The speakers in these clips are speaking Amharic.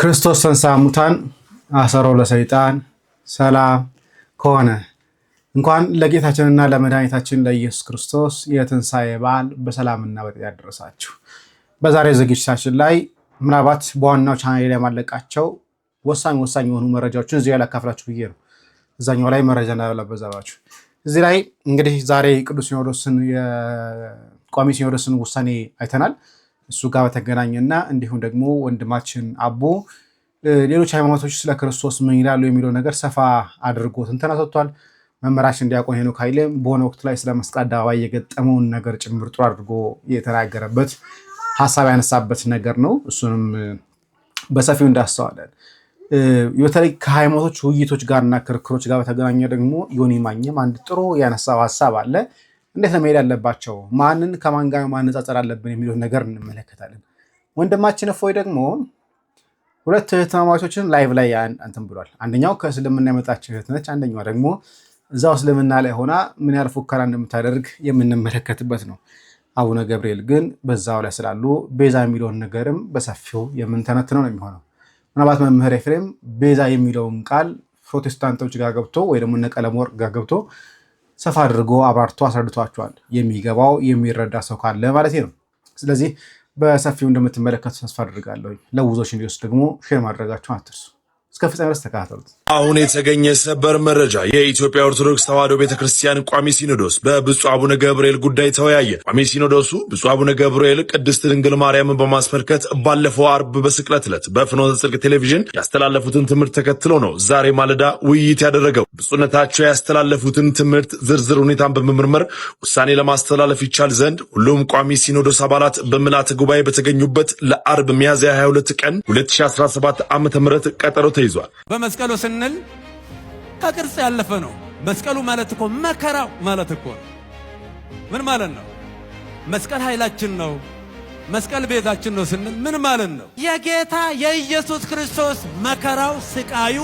ክርስቶስ ተንሥአ እሙታን አሰሮ ለሰይጣን ሰላም ከሆነ እንኳን ለጌታችንና ለመድኃኒታችን ለኢየሱስ ክርስቶስ የትንሣኤ በዓል በሰላምና በጤና ያደረሳችሁ። በዛሬው ዝግጅታችን ላይ ምናልባት በዋናው ቻናል ላይ ማለቃቸው ወሳኝ የሆኑ መረጃዎችን እዚህ ላይ ላካፍላችሁ ብዬ ነው። እዛኛው ላይ መረጃ እንዳላበዛባችሁ እዚህ ላይ እንግዲህ ዛሬ ቅዱስ ሲኖዶስን የቋሚ ሲኖዶስን ውሳኔ አይተናል። እሱ ጋር በተገናኘና እንዲሁም ደግሞ ወንድማችን አቦ ሌሎች ሃይማኖቶች ስለ ክርስቶስ ምን ይላሉ የሚለው ነገር ሰፋ አድርጎ ትንተና ሰጥቷል። መምህራችን ዲያቆን ሄኖክ ኃይሌም በሆነ ወቅት ላይ ስለ መስቀል አደባባይ የገጠመውን ነገር ጭምር ጥሩ አድርጎ የተናገረበት ሀሳብ ያነሳበት ነገር ነው። እሱንም በሰፊው እንዳስተዋለን በተለይ ከሃይማኖቶች ውይይቶች ጋርና ክርክሮች ጋር በተገናኘ ደግሞ ዮኒ ማኛም አንድ ጥሩ ያነሳው ሀሳብ አለ። እንዴት ነው መሄድ ያለባቸው፣ ማንን ከማን ጋር ማነጻጸር አለብን የሚለው ነገር እንመለከታለን። ወንድማችን እፎይ ደግሞ ሁለት እህትማማቾችን ላይቭ ላይ እንትን ብሏል። አንደኛው ከእስልምና የመጣች እህት ነች፣ አንደኛዋ ደግሞ እዛው እስልምና ላይ ሆና ምን ያህል ፉከራ እንደምታደርግ የምንመለከትበት ነው። አቡነ ገብርኤል ግን በዛው ላይ ስላሉ ቤዛ የሚለውን ነገርም በሰፊው የምንተነትነው ነው የሚሆነው። ምናልባት መምህር ኤፍሬም ቤዛ የሚለውን ቃል ፕሮቴስታንቶች ጋር ገብቶ ወይ ደግሞ እነ ቀለመወርቅ ጋር ገብቶ ሰፋ አድርጎ አብራርቶ አስረድቷቸዋል። የሚገባው የሚረዳ ሰው ካለ ማለት ነው። ስለዚህ በሰፊው እንደምትመለከቱ ተስፋ አድርጋለሁ። ለብዙዎች እንዲወስድ ደግሞ ሼር ማድረጋችሁን አትርሱ። እስከ ፍጻሜ ድረስ ተከታተሉት። አሁን የተገኘ ሰበር መረጃ። የኢትዮጵያ ኦርቶዶክስ ተዋሕዶ ቤተክርስቲያን ቋሚ ሲኖዶስ በብፁዕ አቡነ ገብርኤል ጉዳይ ተወያየ። ቋሚ ሲኖዶሱ ብፁዕ አቡነ ገብርኤል ቅድስት ድንግል ማርያምን በማስመልከት ባለፈው አርብ በስቅለት ዕለት በፍኖተ ጽድቅ ቴሌቪዥን ያስተላለፉትን ትምህርት ተከትሎ ነው ዛሬ ማለዳ ውይይት ያደረገው። ብፁዕነታቸው ያስተላለፉትን ትምህርት ዝርዝር ሁኔታን በመመርመር ውሳኔ ለማስተላለፍ ይቻል ዘንድ ሁሉም ቋሚ ሲኖዶስ አባላት በምልዓተ ጉባኤ በተገኙበት ለአርብ ሚያዝያ 22 ቀን 2017 ዓ.ም ቀጠሮ ተይዟል። በመስቀሉ ስንል ከቅርጽ ያለፈ ነው። መስቀሉ ማለት እኮ መከራው ማለት እኮ ነው። ምን ማለት ነው? መስቀል ኃይላችን ነው፣ መስቀል ቤዛችን ነው ስንል ምን ማለት ነው? የጌታ የኢየሱስ ክርስቶስ መከራው ስቃዩ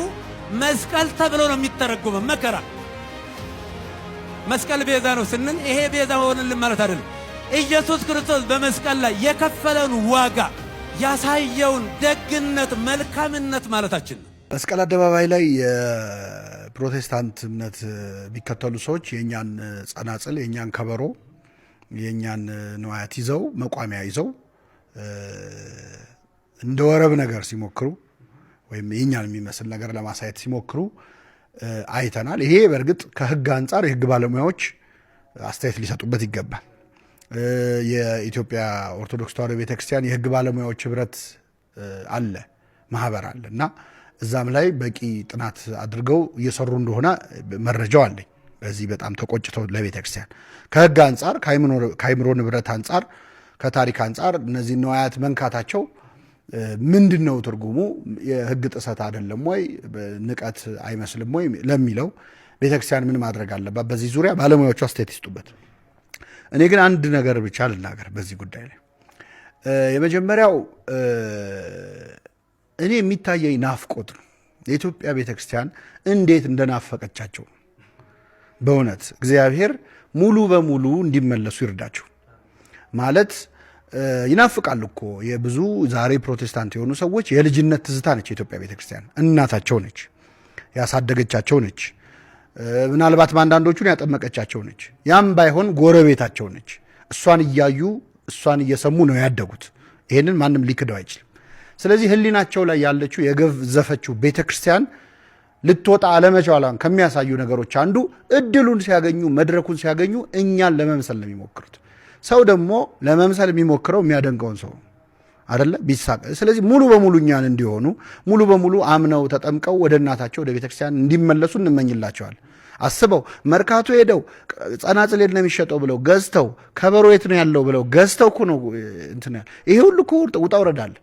መስቀል ተብሎ ነው የሚተረጎመው። መከራ መስቀል ቤዛ ነው ስንል ይሄ ቤዛ ሆነልን ማለት አይደለም። ኢየሱስ ክርስቶስ በመስቀል ላይ የከፈለውን ዋጋ ያሳየውን ደግነት፣ መልካምነት ማለታችን ነው። መስቀል አደባባይ ላይ የፕሮቴስታንት እምነት የሚከተሉ ሰዎች የእኛን ጸናጽል፣ የእኛን ከበሮ፣ የእኛን ንዋያት ይዘው መቋሚያ ይዘው እንደ ወረብ ነገር ሲሞክሩ ወይም የእኛን የሚመስል ነገር ለማሳየት ሲሞክሩ አይተናል። ይሄ በእርግጥ ከሕግ አንጻር የሕግ ባለሙያዎች አስተያየት ሊሰጡበት ይገባል። የኢትዮጵያ ኦርቶዶክስ ተዋሕዶ ቤተክርስቲያን የሕግ ባለሙያዎች ህብረት አለ፣ ማህበር አለ እና እዛም ላይ በቂ ጥናት አድርገው እየሰሩ እንደሆነ መረጃው አለኝ። በዚህ በጣም ተቆጭተው ለቤተክርስቲያን ከሕግ አንጻር፣ ከአይምሮ ንብረት አንጻር፣ ከታሪክ አንጻር እነዚህ ነዋያት መንካታቸው ምንድን ነው ትርጉሙ? የሕግ ጥሰት አይደለም ወይ? ንቀት አይመስልም ወይ ለሚለው ቤተክርስቲያን ምን ማድረግ አለባት? በዚህ ዙሪያ ባለሙያዎቹ አስተያየት ይስጡበት። እኔ ግን አንድ ነገር ብቻ ልናገር በዚህ ጉዳይ ላይ። የመጀመሪያው እኔ የሚታየኝ ናፍቆት ነው። የኢትዮጵያ ቤተክርስቲያን እንዴት እንደናፈቀቻቸው በእውነት እግዚአብሔር ሙሉ በሙሉ እንዲመለሱ ይርዳቸው። ማለት ይናፍቃል እኮ የብዙ ዛሬ ፕሮቴስታንት የሆኑ ሰዎች የልጅነት ትዝታ ነች የኢትዮጵያ ቤተክርስቲያን። እናታቸው ነች፣ ያሳደገቻቸው ነች፣ ምናልባት በአንዳንዶቹን ያጠመቀቻቸው ነች። ያም ባይሆን ጎረቤታቸው ነች። እሷን እያዩ እሷን እየሰሙ ነው ያደጉት። ይህንን ማንም ሊክደው አይችልም። ስለዚህ ሕሊናቸው ላይ ያለችው የገዘፈችው ቤተክርስቲያን ልትወጣ አለመቻሏን ከሚያሳዩ ነገሮች አንዱ እድሉን ሲያገኙ፣ መድረኩን ሲያገኙ እኛን ለመምሰል ነው የሚሞክሩት። ሰው ደግሞ ለመምሰል የሚሞክረው የሚያደንቀውን ሰው አይደለ ቢሳቅ። ስለዚህ ሙሉ በሙሉ እኛን እንዲሆኑ ሙሉ በሙሉ አምነው ተጠምቀው ወደ እናታቸው ወደ ቤተክርስቲያን እንዲመለሱ እንመኝላቸዋል። አስበው መርካቶ ሄደው ጸናጽል የት ነው የሚሸጠው ብለው ገዝተው፣ ከበሮ የት ነው ያለው ብለው ገዝተው እኮ ነው እንትን ያለ። ይሄ ሁሉ እኮ ውጣ ውረዳል።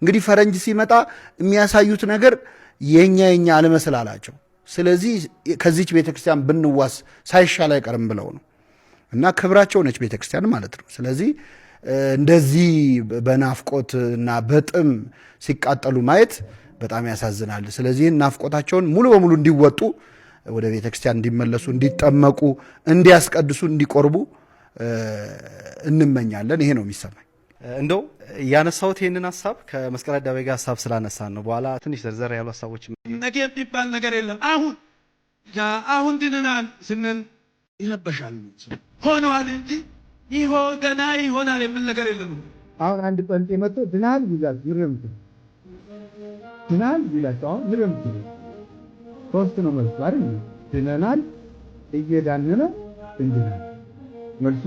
እንግዲህ ፈረንጅ ሲመጣ የሚያሳዩት ነገር የኛ አለመስል አላቸው። ስለዚህ ከዚች ቤተክርስቲያን ብንዋስ ሳይሻል አይቀርም ብለው ነው እና ክብራቸው ነች ቤተክርስቲያን ማለት ነው። ስለዚህ እንደዚህ በናፍቆት እና በጥም ሲቃጠሉ ማየት በጣም ያሳዝናል። ስለዚህ ናፍቆታቸውን ሙሉ በሙሉ እንዲወጡ፣ ወደ ቤተክርስቲያን እንዲመለሱ፣ እንዲጠመቁ፣ እንዲያስቀድሱ፣ እንዲቆርቡ እንመኛለን። ይሄ ነው የሚሰማኝ። እንደው ያነሳሁት ይሄንን ሐሳብ ከመስቀል አደባባይ ጋር ሐሳብ ስላነሳን ነው። በኋላ ትንሽ ዘርዘር ያሉ ሐሳቦች ነገ የሚባል ነገር የለም። አሁን ድነናል ስንል ይረበሻል። ሆነዋል እንጂ ገና ይሆናል የሚል ነገር የለም። አሁን አንድ ጴንጤ መጥቶ ድናል ይላል፣ ይረምት ድናል ይላል። አሁን ይረምት ሶስት ነው መልሱ አይደል? ድነናል፣ እየዳነን እንድናል። መልሱ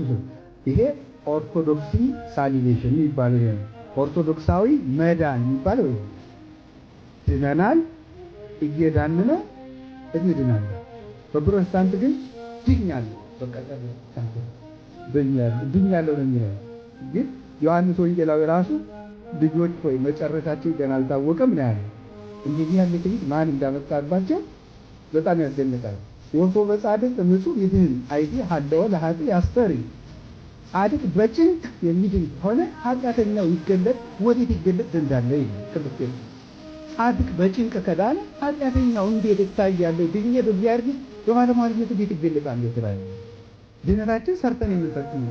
ይሄ ኦርቶዶክሲ ሳሊቬሽን ይባላል። ኦርቶዶክሳዊ መዳን ይባላል። ድነናል፣ እየዳነን እንድናለን። በፕሮቴስታንት ግን ድኛለሁ በቃ ድኛለሁ ነው የሚለው። ግን ዮሐንስ ወንጌላዊ ራሱ ልጆች ሆይ መጨረሻቸው ገና አልታወቀም ነው ያለው። እንግዲህ ያለ ትንሽ ማን እንዳመጣባቸው በጣም ያስደንቃል። ወንቶ በጻድቅ ንጹሕ ይድን አይዲ ሀደወ ለኃጢ ያስተሪ ጻድቅ በጭንቅ የሚድን ሆነ ኃጢአተኛው ይገለጥ ወዴት ይገለጥ እንዳለ ቅዱስ ጴጥሮስ። ጻድቅ በጭንቅ ከዳነ ኃጢአተኛው እንዴት ይታያል? ድኜ በእግዚአብሔር ፊት በባለሟልነቱ እንዴት ይገለጣል? ይላል። ድነታችን ሰርተን የምንፈጽም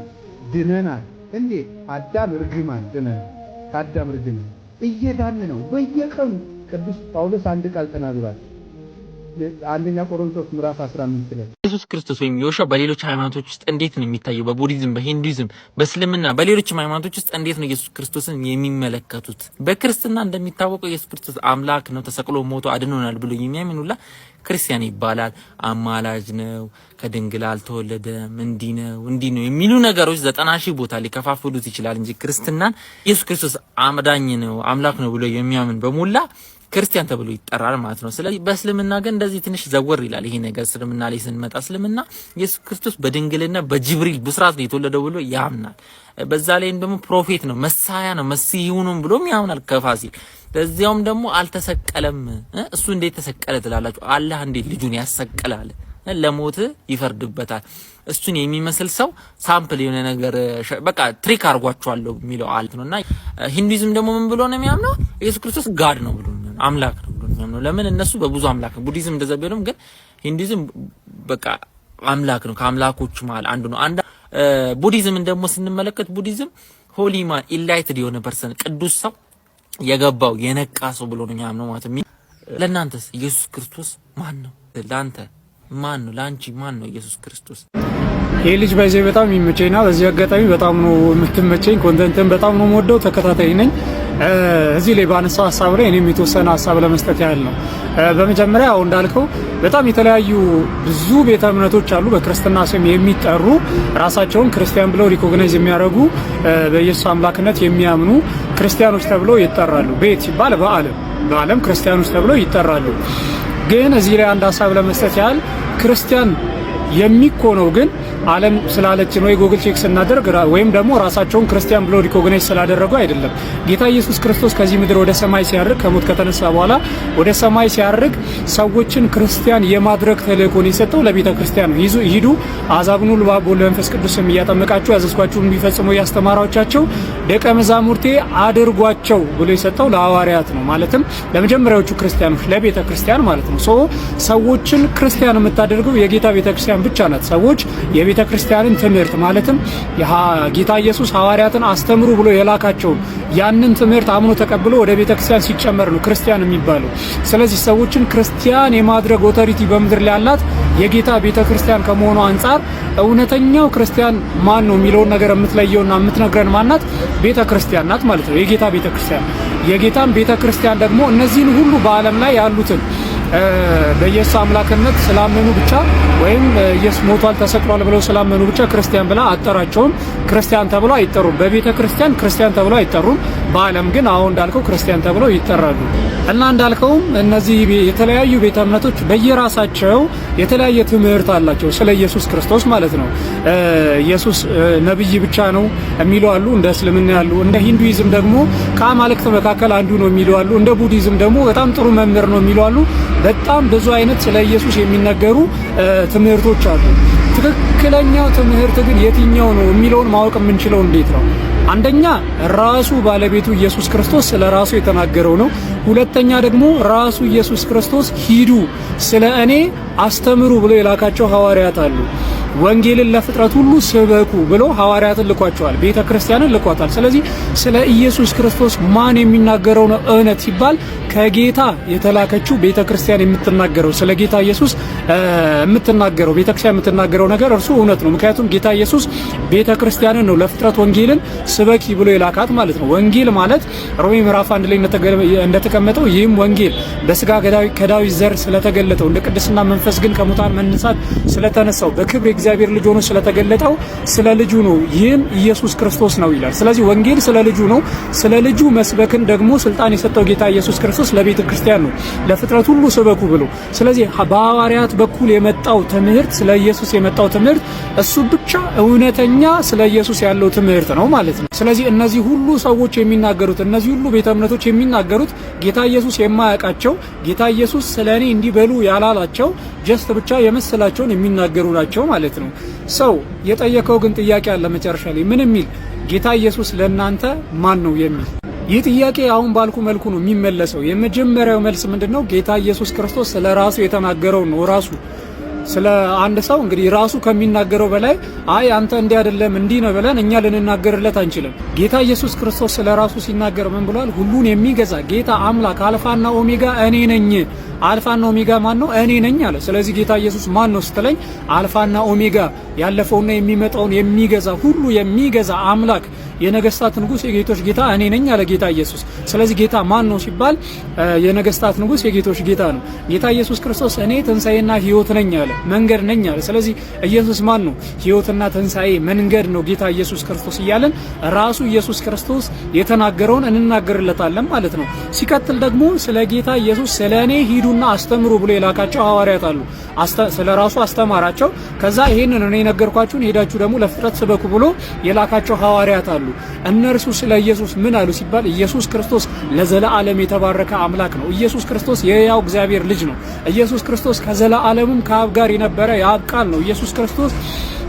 ድነናል። እንዴት? አዳም ርግማን ድነናል። ከአዳም ርግማን እየዳን ነው በየቀኑ። ቅዱስ ጳውሎስ አንድ ቃል ተናግሯል። አንደኛ ቆሮንቶስ ምዕራፍ 15 ላይ ኢየሱስ ክርስቶስ ወይም ዮሐንስ በሌሎች ሃይማኖቶች ውስጥ እንዴት ነው የሚታየው? በቡዲዝም፣ በሂንዱይዝም፣ በእስልምና፣ በሌሎችም ሃይማኖቶች ውስጥ እንዴት ነው ኢየሱስ ክርስቶስን የሚመለከቱት? በክርስትና እንደሚታወቀው ኢየሱስ ክርስቶስ አምላክ ነው፣ ተሰቅሎ ሞቶ አድኖናል ብሎ የሚያምን ሁላ ክርስቲያን ይባላል። አማላጅ ነው፣ ከድንግል አልተወለደም፣ እንዲህ ነው የሚሉ ነገሮች 90,000 ቦታ ሊከፋፍሉት ይችላል እንጂ ክርስትናን ኢየሱስ ክርስቶስ አዳኝ ነው፣ አምላክ ነው ብሎ የሚያምን በሙላ ክርስቲያን ተብሎ ይጠራል ማለት ነው። ስለዚህ በእስልምና ግን እንደዚህ ትንሽ ዘወር ይላል ይሄ ነገር። እስልምና ላይ ስንመጣ እስልምና ኢየሱስ ክርስቶስ በድንግልና በጅብሪል ብስራት ነው የተወለደው ብሎ ያምናል። በዛ ላይም ደግሞ ፕሮፌት ነው፣ መሳያ ነው፣ መሲሁ ነው ብሎም ያምናል ከፋሲል። በዚያውም ደግሞ አልተሰቀለም። እሱ እንዴት ተሰቀለ ትላላችሁ? አላህ እንዴት ልጁን ያሰቀላል? ለሞት ይፈርድበታል። እሱን የሚመስል ሰው ሳምፕል የሆነ ነገር በቃ ትሪክ አርጓቸዋለሁ የሚለው አለት ነውና ሂንዱይዝም ደግሞ ምን ብሎ ነው የሚያምነው? ኢየሱስ ክርስቶስ ጋድ ነው ብሎ ነው አምላክ ነው ብሎ ነው የሚያምነው። ለምን እነሱ በብዙ አምላክ ነው። ቡዲዝም እንደዛ ቢሆንም ግን ሂንዱይዝም በቃ አምላክ ነው፣ ከአምላኮች መሃል አንዱ ነው። ቡዲዝምን ደግሞ ስንመለከት ቡዲዝም ሆሊማን ኢንላይትድ የሆነ ፐርሰን ቅዱስ ሰው የገባው የነቃ ሰው ብሎ ነው የሚያምነው ማለት ነው። ለእናንተስ ኢየሱስ ክርስቶስ ማን ነው? ለአንተ ማን ነው? ለአንቺ ማን ነው ኢየሱስ ክርስቶስ? ይህ ልጅ በዚህ በጣም ይመቸኝና በዚህ አጋጣሚ በጣም ነው የምትመቸኝ። ኮንተንትን በጣም ነው የምወደው፣ ተከታታይ ነኝ። እዚህ ላይ ባነሳው ሀሳብ ላይ እኔም የተወሰነ ሀሳብ ለመስጠት ያህል ነው። በመጀመሪያ አሁን እንዳልከው በጣም የተለያዩ ብዙ ቤተ እምነቶች አሉ፣ በክርስትና ስም የሚጠሩ ራሳቸውን ክርስቲያን ብለው ሪኮግናይዝ የሚያደርጉ በኢየሱስ አምላክነት የሚያምኑ ክርስቲያኖች ተብለው ይጠራሉ። ቤት ሲባል በዓለም ክርስቲያኖች ተብለው ይጠራሉ። ግን እዚህ ላይ አንድ ሀሳብ ለመስጠት ያህል ክርስቲያን የሚኮነው ግን ዓለም ስላለችን ወይ ጎግል ቼክ ስናደርግ ወይም ደግሞ ራሳቸውን ክርስቲያን ብሎ ሪኮግናይዝ ስላደረጉ አይደለም። ጌታ ኢየሱስ ክርስቶስ ከዚህ ምድር ወደ ሰማይ ሲያርግ ከሞት ከተነሳ በኋላ ወደ ሰማይ ሲያርግ ሰዎችን ክርስቲያን የማድረግ ተልእኮን የሰጠው ለቤተ ክርስቲያን ነው። ሂዱ አሕዛብን ሁሉ በአብ በወልድ በመንፈስ ቅዱስ ስም እያጠመቃችሁ ያዘዝኳችሁን እንዲፈጽሙ እያስተማራችኋቸው ደቀ መዛሙርቴ አድርጓቸው ብሎ የሰጠው ለሐዋርያት ነው። ማለትም ለመጀመሪያዎቹ ክርስቲያኖች ለቤተ ክርስቲያን ማለት ነው። ሰዎችን ክርስቲያን የምታደርገው የጌታ ቤተ ክርስቲያን ብቻ ናት። ሰዎች የቤተ ክርስቲያንን ትምህርት ማለትም ጌታ ኢየሱስ ሐዋርያትን አስተምሩ ብሎ የላካቸውን ያንን ትምህርት አምኖ ተቀብሎ ወደ ቤተ ክርስቲያን ሲጨመር ነው ክርስቲያን የሚባለው። ስለዚህ ሰዎችን ክርስቲያን የማድረግ ኦቶሪቲ በምድር ላይ ያላት የጌታ ቤተ ክርስቲያን ከመሆኑ አንጻር እውነተኛው ክርስቲያን ማን ነው የሚለውን ነገር የምትለየውና የምትነግረን ማናት? ቤተ ክርስቲያን ናት ማለት ነው። የጌታ ቤተ ክርስቲያን። የጌታን ቤተ ክርስቲያን ደግሞ እነዚህን ሁሉ በዓለም ላይ ያሉትን በኢየሱስ አምላክነት ስላመኑ ብቻ ወይም ኢየሱስ ሞቷል ተሰቅሏል ብለው ስላመኑ ብቻ ክርስቲያን ብላ አጠራቸውም። ክርስቲያን ተብለው አይጠሩም። በቤተ ክርስቲያን ክርስቲያን ተብለው አይጠሩም። በዓለም ግን አሁን እንዳልከው ክርስቲያን ተብለው ይጠራሉ። እና እንዳልከውም እነዚህ የተለያዩ ቤተ እምነቶች በየራሳቸው የተለያየ ትምህርት አላቸው ስለ ኢየሱስ ክርስቶስ ማለት ነው። ኢየሱስ ነብይ ብቻ ነው የሚሉ አሉ፣ እንደ እስልምና ያሉ። እንደ ሂንዱይዝም ደግሞ ከአማልክት መካከል አንዱ ነው የሚሉ አሉ። እንደ ቡዲዝም ደግሞ በጣም ጥሩ መምህር ነው የሚሉ አሉ። በጣም ብዙ አይነት ስለ ኢየሱስ የሚነገሩ ትምህርቶች አሉ። ትክክለኛው ትምህርት ግን የትኛው ነው የሚለውን ማወቅ የምንችለው እንዴት ነው? አንደኛ ራሱ ባለቤቱ ኢየሱስ ክርስቶስ ስለ ራሱ የተናገረው ነው። ሁለተኛ ደግሞ ራሱ ኢየሱስ ክርስቶስ ሂዱ ስለ እኔ አስተምሩ ብሎ የላካቸው ሐዋርያት አሉ። ወንጌልን ለፍጥረት ሁሉ ስበኩ ብሎ ሐዋርያትን ልኳቸዋል፣ ቤተ ክርስቲያንን ልኳታል። ስለዚህ ስለ ኢየሱስ ክርስቶስ ማን የሚናገረው ነው እውነት ሲባል ከጌታ የተላከችው ቤተ ክርስቲያን የምትናገረው ስለ ጌታ ኢየሱስ የምትናገረው ቤተ ክርስቲያን የምትናገረው ነገር እርሱ እውነት ነው። ምክንያቱም ጌታ ኢየሱስ ቤተ ክርስቲያንን ነው ለፍጥረት ወንጌልን ስበኪ ብሎ የላካት ማለት ነው። ወንጌል ማለት ሮሜ ምዕራፍ 1 ላይ እንደተቀመጠው ይህም ወንጌል በስጋ ከዳዊት ዘር ስለተገለጠው እንደ ቅድስና መንፈስ ግን ከሙታን መነሳት ስለተነሳው በክብር የእግዚአብሔር ልጅ ሆኖ ስለተገለጠው ስለ ልጁ ነው፣ ይህም ኢየሱስ ክርስቶስ ነው ይላል። ስለዚህ ወንጌል ስለ ልጁ ነው። ስለ ልጁ መስበክን ደግሞ ስልጣን የሰጠው ጌታ ኢየሱስ ክርስቶስ ለቤተ ክርስቲያን ነው፣ ለፍጥረት ሁሉ ስበኩ ብሎ። ስለዚህ በሐዋርያት በኩል የመጣው ትምህርት ስለ ኢየሱስ የመጣው ትምህርት እሱ ብቻ እውነተኛ ስለ ኢየሱስ ያለው ትምህርት ነው ማለት ነው። ስለዚህ እነዚህ ሁሉ ሰዎች የሚናገሩት እነዚህ ሁሉ ቤተ እምነቶች የሚናገሩት ጌታ ኢየሱስ የማያውቃቸው ጌታ ኢየሱስ ስለኔ እንዲበሉ ያላላቸው ጀስት ብቻ የመሰላቸውን የሚናገሩ ናቸው ማለት ነው። ሰው የጠየቀው ግን ጥያቄ አለ መጨረሻ ላይ ምን የሚል ጌታ ኢየሱስ ለእናንተ ማን ነው የሚል። ይህ ጥያቄ አሁን ባልኩ መልኩ ነው የሚመለሰው። የመጀመሪያው መልስ ምንድነው? ጌታ ኢየሱስ ክርስቶስ ስለ ራሱ የተናገረው ነው። ራሱ ስለ አንድ ሰው እንግዲህ ራሱ ከሚናገረው በላይ አይ አንተ እንዲህ አይደለም እንዲህ ነው ብለን እኛ ልንናገርለት አንችልም። ጌታ ኢየሱስ ክርስቶስ ስለ ራሱ ሲናገር ምን ብሏል? ሁሉን የሚገዛ ጌታ አምላክ አልፋና ኦሜጋ እኔ ነኝ። አልፋና ኦሜጋ ማን ነው? እኔ ነኝ አለ። ስለዚህ ጌታ ኢየሱስ ማን ነው ስትለኝ አልፋና ኦሜጋ ያለፈውና የሚመጣውን የሚገዛ ሁሉ የሚገዛ አምላክ የነገስታት ንጉስ የጌቶች ጌታ እኔ ነኝ አለ ጌታ ኢየሱስ። ስለዚህ ጌታ ማን ነው ሲባል የነገስታት ንጉስ የጌቶች ጌታ ነው። ጌታ ኢየሱስ ክርስቶስ እኔ ትንሳኤና ሕይወት ነኝ አለ፣ መንገድ ነኝ አለ። ስለዚህ ኢየሱስ ማን ነው? ሕይወትና ትንሳኤ መንገድ ነው ጌታ ኢየሱስ ክርስቶስ እያለን ራሱ ኢየሱስ ክርስቶስ የተናገረውን እንናገርለታለን ማለት ነው። ሲቀጥል ደግሞ ስለ ጌታ ኢየሱስ ስለ እኔ ሂዱና አስተምሩ ብሎ የላካቸው ሐዋርያት አሉ። ስለ ራሱ አስተማራቸው። ከዛ ይሄንን እኔ ነገርኳችሁን ሄዳችሁ ደግሞ ለፍጥረት ስበኩ ብሎ የላካቸው ሐዋርያት አሉ። እነርሱ ስለ ኢየሱስ ምን አሉ ሲባል ኢየሱስ ክርስቶስ ለዘላለም የተባረከ አምላክ ነው። ኢየሱስ ክርስቶስ የሕያው እግዚአብሔር ልጅ ነው። ኢየሱስ ክርስቶስ ከዘላለምም ከአብ ጋር የነበረ የአብ ቃል ነው። ኢየሱስ ክርስቶስ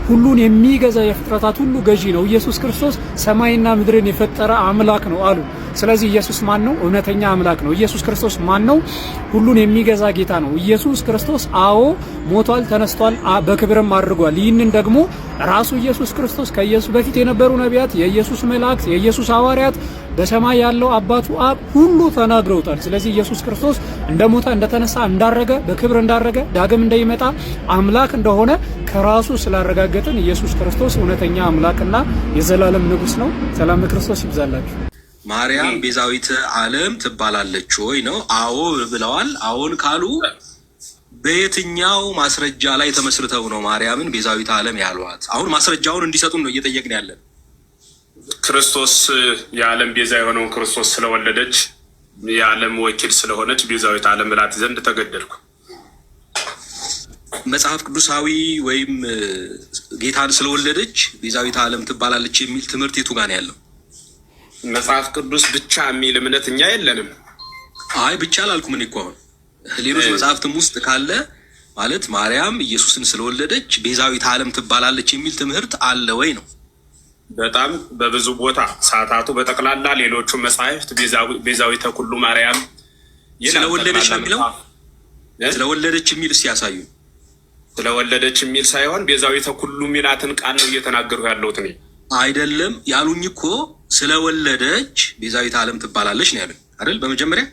ሁሉን የሚገዛ የፍጥረታት ሁሉ ገዢ ነው። ኢየሱስ ክርስቶስ ሰማይና ምድርን የፈጠረ አምላክ ነው አሉ። ስለዚህ ኢየሱስ ማን ነው? እውነተኛ አምላክ ነው። ኢየሱስ ክርስቶስ ማን ነው? ሁሉን የሚገዛ ጌታ ነው። ኢየሱስ ክርስቶስ አዎ ሞቷል፣ ተነስቷል፣ በክብርም አድርጓል። ይህንን ደግሞ ራሱ ኢየሱስ ክርስቶስ ከኢየሱስ በፊት የነበሩ ነቢያት፣ የኢየሱስ መላእክት፣ የኢየሱስ ሐዋርያት፣ በሰማይ ያለው አባቱ አብ ሁሉ ተናግረውታል። ስለዚህ ኢየሱስ ክርስቶስ እንደሞተ፣ እንደተነሳ፣ እንዳረገ፣ በክብር እንዳረገ፣ ዳግም እንደሚመጣ አምላክ እንደሆነ ከራሱ ስላረጋገጥን ኢየሱስ ክርስቶስ እውነተኛ አምላክና የዘላለም ንጉስ ነው። ሰላም ክርስቶስ ይብዛላችሁ። ማርያም ቤዛዊት ዓለም ትባላለች ወይ ነው? አዎ ብለዋል። አዎን ካሉ በየትኛው ማስረጃ ላይ ተመስርተው ነው ማርያምን ቤዛዊት ዓለም ያሏት? አሁን ማስረጃውን እንዲሰጡን ነው እየጠየቅን ያለን። ክርስቶስ የዓለም ቤዛ የሆነውን ክርስቶስ ስለወለደች የዓለም ወኪል ስለሆነች ቤዛዊት ዓለም ብላት ዘንድ ተገደድኩ። መጽሐፍ ቅዱሳዊ ወይም ጌታን ስለወለደች ቤዛዊት ዓለም ትባላለች የሚል ትምህርት የቱ ጋር ነው ያለው? መጽሐፍ ቅዱስ ብቻ የሚል እምነት እኛ የለንም። አይ ብቻ አላልኩም እኔ እኮ አሁን ሌሎች መጽሐፍትም ውስጥ ካለ ማለት ማርያም ኢየሱስን ስለወለደች ቤዛዊት ዓለም ትባላለች የሚል ትምህርት አለ ወይ ነው? በጣም በብዙ ቦታ ሰዓታቱ በጠቅላላ ሌሎቹ መጽሐፍት ቤዛዊተ ኩሉ ማርያም ስለወለደች ነው የሚለው። ስለወለደች የሚል ሲያሳዩ ስለወለደች የሚል ሳይሆን ቤዛዊተ ኩሉ ሚላትን ቃል ነው እየተናገሩ ያለሁት እኔ። አይደለም ያሉኝ እኮ ስለወለደች ቤዛዊት ዓለም ትባላለች ነው ያሉኝ አይደል? በመጀመሪያ